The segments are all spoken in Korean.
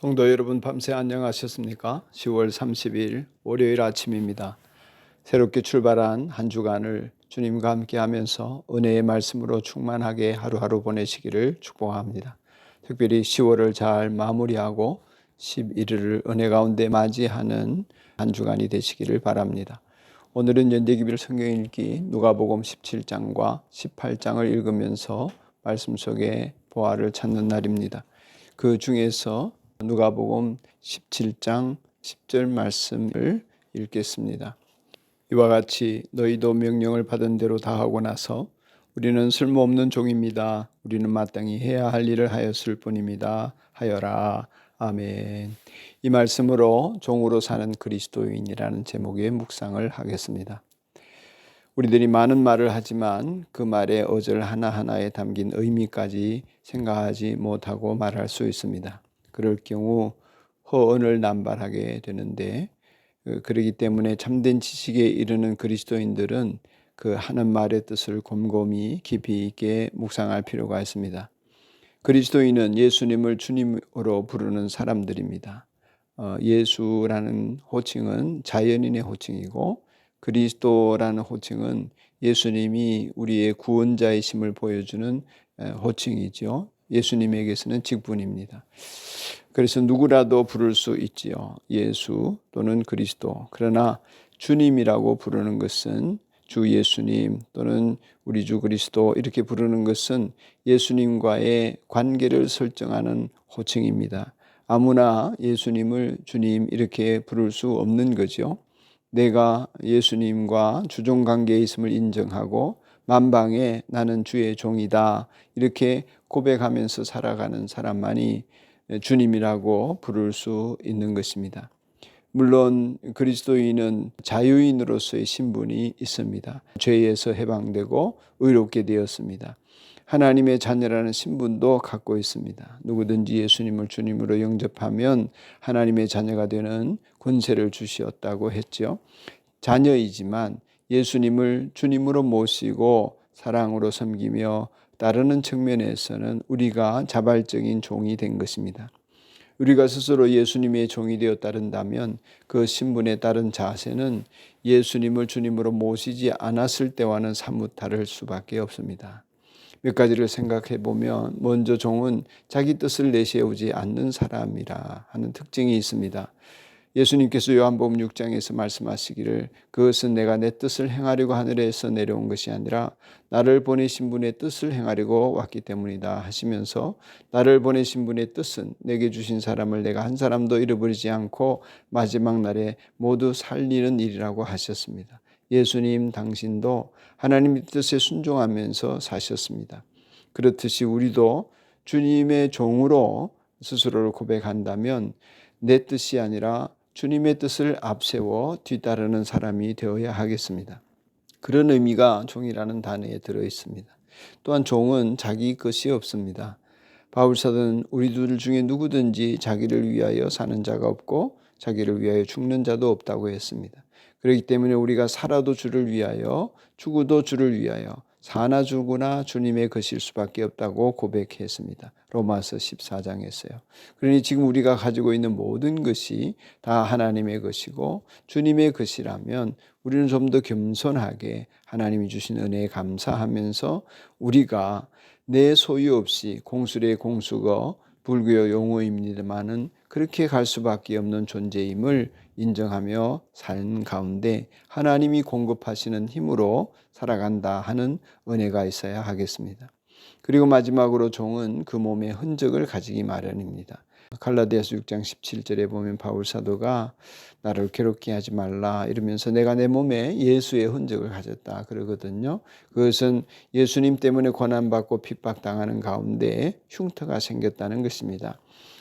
성도 여러분, 밤새 안녕하셨습니까? 10월 30일 월요일 아침입니다. 새롭게 출발한 한 주간을 주님과 함께 하면서 은혜의 말씀으로 충만하게 하루하루 보내시기를 축복합니다. 특별히 10월을 잘 마무리하고 11일을 은혜 가운데 맞이하는 한 주간이 되시기를 바랍니다. 오늘은 연대기별 성경 읽기 누가복음 17장과 18장을 읽으면서 말씀 속에 보화를 찾는 날입니다. 그 중에서 누가복음 17장 10절 말씀을 읽겠습니다. 이와 같이 너희도 명령을 받은 대로 다 하고 나서 우리는 쓸모없는 종입니다. 우리는 마땅히 해야 할 일을 하였을 뿐입니다. 하여라. 아멘. 이 말씀으로 종으로 사는 그리스도인이라는 제목의 묵상을 하겠습니다. 우리들이 많은 말을 하지만 그 말의 어절 하나하나에 담긴 의미까지 생각하지 못하고 말할 수 있습니다. 그럴 경우 허언을 남발하게 되는데, 그러기 때문에 참된 지식에 이르는 그리스도인들은 그 하는 말의 뜻을 곰곰이 깊이 있게 묵상할 필요가 있습니다. 그리스도인은 예수님을 주님으로 부르는 사람들입니다. 예수라는 호칭은 자연인의 호칭이고, 그리스도라는 호칭은 예수님이 우리의 구원자이심을 보여주는 호칭이죠. 예수님에게서는 직분입니다. 그래서 누구라도 부를 수 있지요. 예수 또는 그리스도. 그러나 주님이라고 부르는 것은 주 예수님 또는 우리 주 그리스도 이렇게 부르는 것은 예수님과의 관계를 설정하는 호칭입니다. 아무나 예수님을 주님 이렇게 부를 수 없는 거죠. 내가 예수님과 주종관계에 있음을 인정하고 만방에 나는 주의 종이다 이렇게 고백하면서 살아가는 사람만이 주님이라고 부를 수 있는 것입니다. 물론 그리스도인은 자유인으로서의 신분이 있습니다. 죄에서 해방되고 의롭게 되었습니다. 하나님의 자녀라는 신분도 갖고 있습니다. 누구든지 예수님을 주님으로 영접하면 하나님의 자녀가 되는 권세를 주시었다고 했죠. 자녀이지만 예수님을 주님으로 모시고 사랑으로 섬기며 따르는 측면에서는 우리가 자발적인 종이 된 것입니다. 우리가 스스로 예수님의 종이 되어 따른다면 그 신분에 따른 자세는 예수님을 주님으로 모시지 않았을 때와는 사뭇 다를 수밖에 없습니다. 몇 가지를 생각해 보면, 먼저 종은 자기 뜻을 내세우지 않는 사람이라 하는 특징이 있습니다. 예수님께서 요한복음 6장에서 말씀하시기를 그것은 내가 내 뜻을 행하려고 하늘에서 내려온 것이 아니라 나를 보내신 분의 뜻을 행하려고 왔기 때문이다 하시면서, 나를 보내신 분의 뜻은 내게 주신 사람을 내가 한 사람도 잃어버리지 않고 마지막 날에 모두 살리는 일이라고 하셨습니다. 예수님 당신도 하나님의 뜻에 순종하면서 사셨습니다. 그렇듯이 우리도 주님의 종으로 스스로를 고백한다면 내 뜻이 아니라 주님의 뜻을 앞세워 뒤따르는 사람이 되어야 하겠습니다. 그런 의미가 종이라는 단어에 들어 있습니다. 또한 종은 자기 것이 없습니다. 바울사도는 우리들 중에 누구든지 자기를 위하여 사는 자가 없고 자기를 위하여 죽는 자도 없다고 했습니다. 그렇기 때문에 우리가 살아도 주를 위하여 죽어도 주를 위하여 사나 죽으나 주님의 것일 수밖에 없다고 고백했습니다. 로마서 14장에서요. 그러니 지금 우리가 가지고 있는 모든 것이 다 하나님의 것이고 주님의 것이라면 우리는 좀 더 겸손하게 하나님이 주신 은혜에 감사하면서 우리가 내 소유 없이 공수의 공수거 불교의 용어입니다마는 그렇게 갈 수밖에 없는 존재임을 인정하며 삶 가운데 하나님이 공급하시는 힘으로 살아간다 하는 은혜가 있어야 하겠습니다. 그리고 마지막으로 종은 그 몸의 흔적을 가지기 마련입니다. 갈라디아서 6장 17절에 보면 바울 사도가 나를 괴롭게 하지 말라 이러면서 내가 내 몸에 예수의 흔적을 가졌다 그러거든요. 그것은 예수님 때문에 고난받고 핍박당하는 가운데 흉터가 생겼다는 것입니다.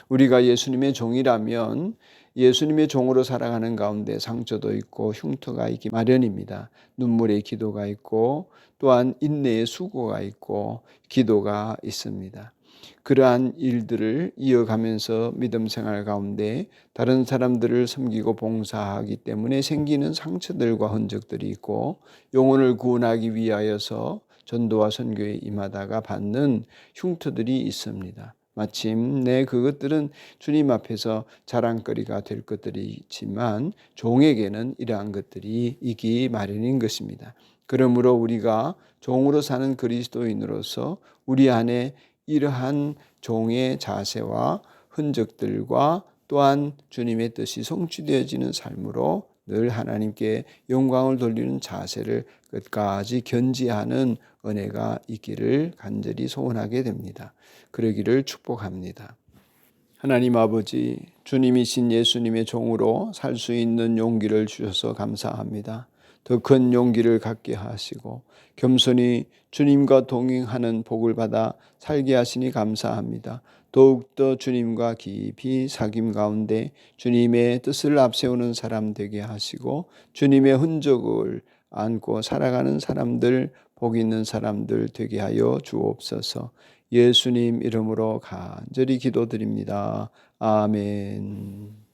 우리가 예수님의 종이라면 예수님의 종으로 살아가는 가운데 상처도 있고 흉터가 있기 마련입니다. 눈물의 기도가 있고 또한 인내의 수고가 있고 기도가 있습니다. 그러한 일들을 이어가면서 믿음 생활 가운데 다른 사람들을 섬기고 봉사하기 때문에 생기는 상처들과 흔적들이 있고, 영혼을 구원하기 위하여서 전도와 선교에 임하다가 받는 흉터들이 있습니다. 마침내 그것들은 주님 앞에서 자랑거리가 될 것들이지만 종에게는 이러한 것들이 있기 마련인 것입니다. 그러므로 우리가 종으로 사는 그리스도인으로서 우리 안에 이러한 종의 자세와 흔적들과 또한 주님의 뜻이 성취되어지는 삶으로 늘 하나님께 영광을 돌리는 자세를 끝까지 견지하는 은혜가 있기를 간절히 소원하게 됩니다. 그러기를 축복합니다. 하나님 아버지, 주님이신 예수님의 종으로 살 수 있는 용기를 주셔서 감사합니다. 더 큰 용기를 갖게 하시고 겸손히 주님과 동행하는 복을 받아 살게 하시니 감사합니다. 더욱더 주님과 깊이 사귐 가운데 주님의 뜻을 앞세우는 사람 되게 하시고 주님의 흔적을 안고 살아가는 사람들, 복 있는 사람들 되게 하여 주옵소서. 예수님 이름으로 간절히 기도드립니다. 아멘.